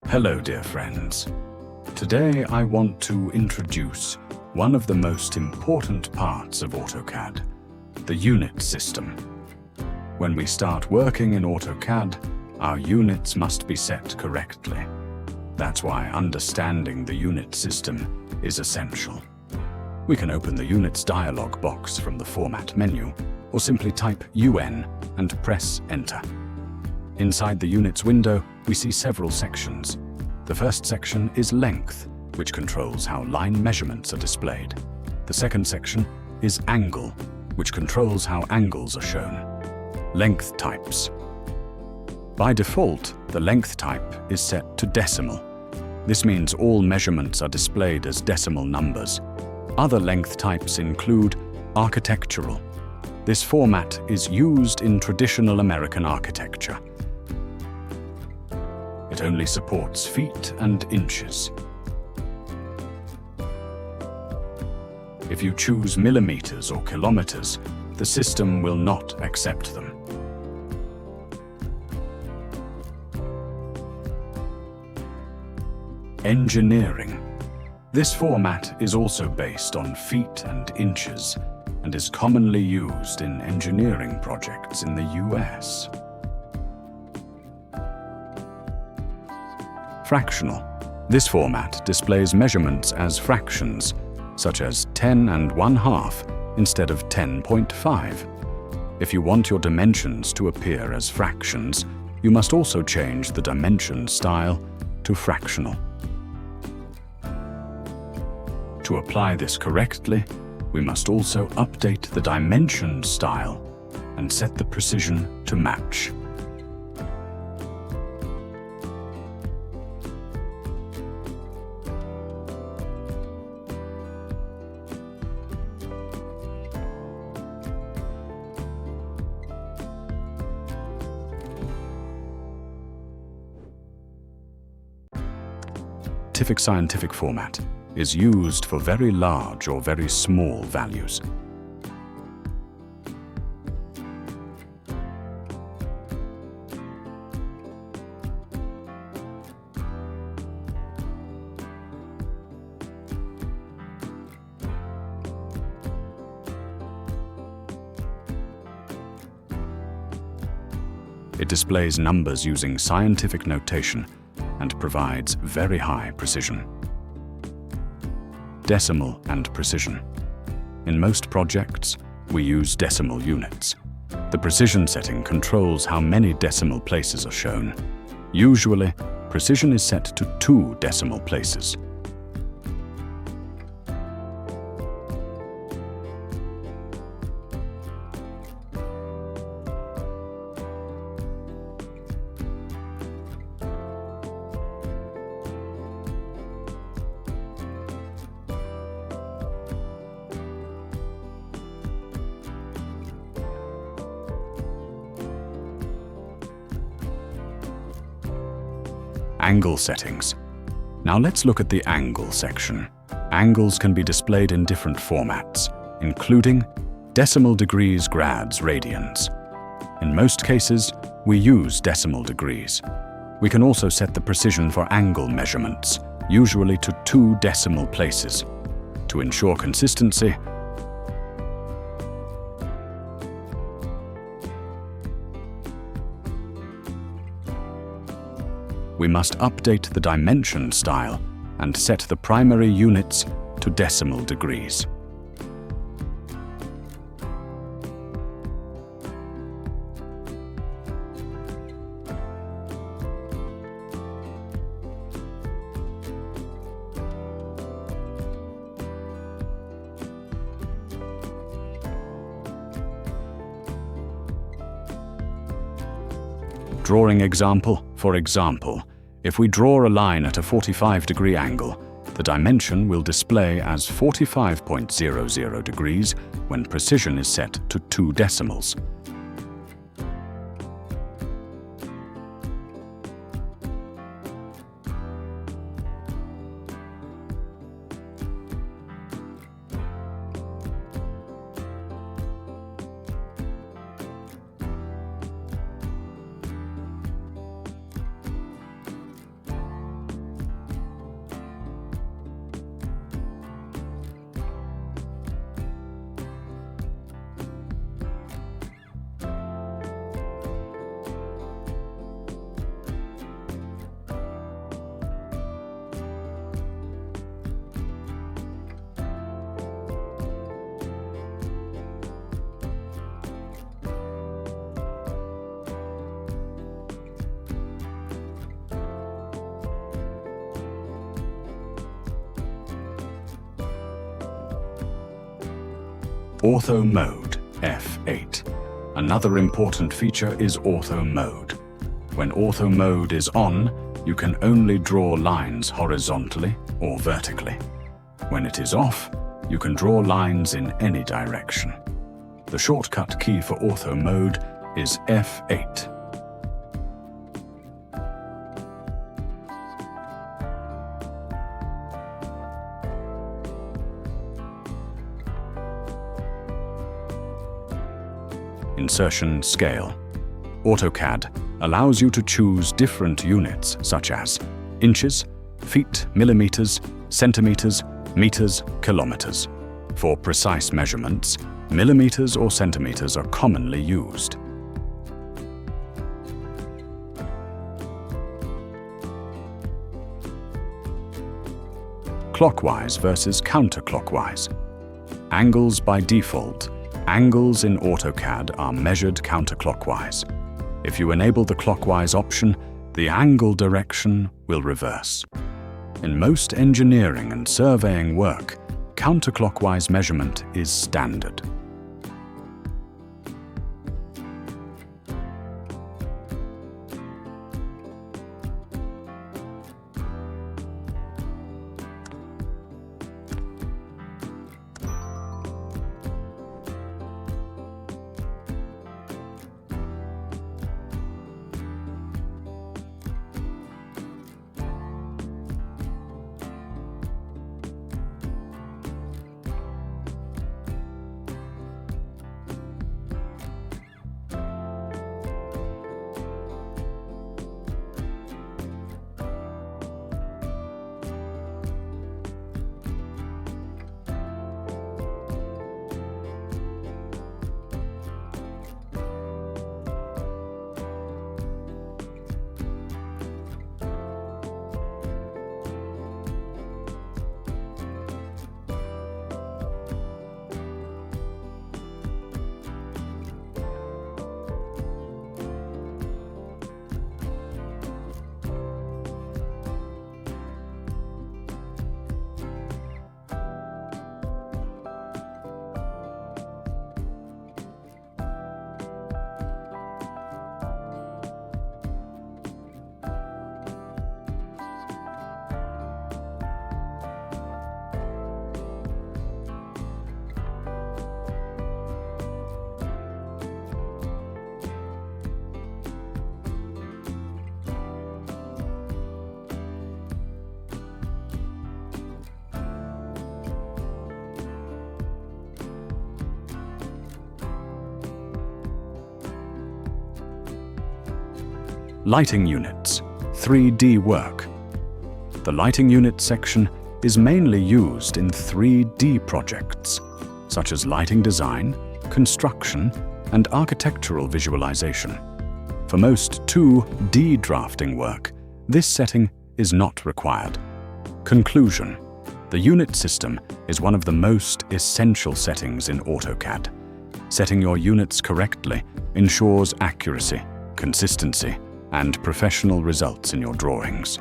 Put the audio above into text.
Hello, dear friends. Today I want to introduce one of the most important parts of AutoCAD, the unit system. When we start working in AutoCAD, our units must be set correctly. That's why understanding the unit system is essential. We can open the Units dialog box from the Format menu, or simply type UN and press Enter. Inside the Units window, we see several sections. The first section is Length, which controls how line measurements are displayed. The second section is Angle, which controls how angles are shown. Length types. By default, the length type is set to decimal. This means all measurements are displayed as decimal numbers. Other length types include Architectural. This format is used in traditional American architecture. It only supports feet and inches. If you choose millimeters or kilometers, the system will not accept them. Engineering. This format is also based on feet and inches and is commonly used in engineering projects in the US. Fractional. This format displays measurements as fractions, such as 10 and 1/2 instead of 10.5. If you want your dimensions to appear as fractions, you must also change the dimension style to fractional. To apply this correctly, we must also update the dimension style and set the precision to match. Scientific format is used for very large or very small values. It displays numbers using scientific notation and provides very high precision. Decimal and precision. In most projects, we use decimal units. The precision setting controls how many decimal places are shown. Usually, precision is set to 2 decimal places. Angle settings. Now let's look at the angle section. Angles can be displayed in different formats, including decimal degrees, grads, radians. In most cases, we use decimal degrees. We can also set the precision for angle measurements, usually to 2 decimal places. To ensure consistency, we must update the dimension style and set the primary units to decimal degrees. Drawing example. For example, if we draw a line at a 45-degree angle, the dimension will display as 45.00 degrees when precision is set to 2 decimals. Ortho Mode, F8. Another important feature is Ortho Mode. When Ortho Mode is on, you can only draw lines horizontally or vertically. When it is off, you can draw lines in any direction. The shortcut key for Ortho Mode is F8. Insertion Scale. AutoCAD allows you to choose different units such as inches, feet, millimeters, centimeters, meters, kilometers. For precise measurements, millimeters or centimeters are commonly used. Clockwise versus counterclockwise. Angles by default. Angles in AutoCAD are measured counterclockwise. If you enable the clockwise option, the angle direction will reverse. In most engineering and surveying work, counterclockwise measurement is standard. Lighting units, 3D work. The lighting unit section is mainly used in 3D projects, such as lighting design, construction, and architectural visualization. For most 2D drafting work, this setting is not required. Conclusion: the unit system is one of the most essential settings in AutoCAD. Setting your units correctly ensures accuracy, consistency, and professional results in your drawings.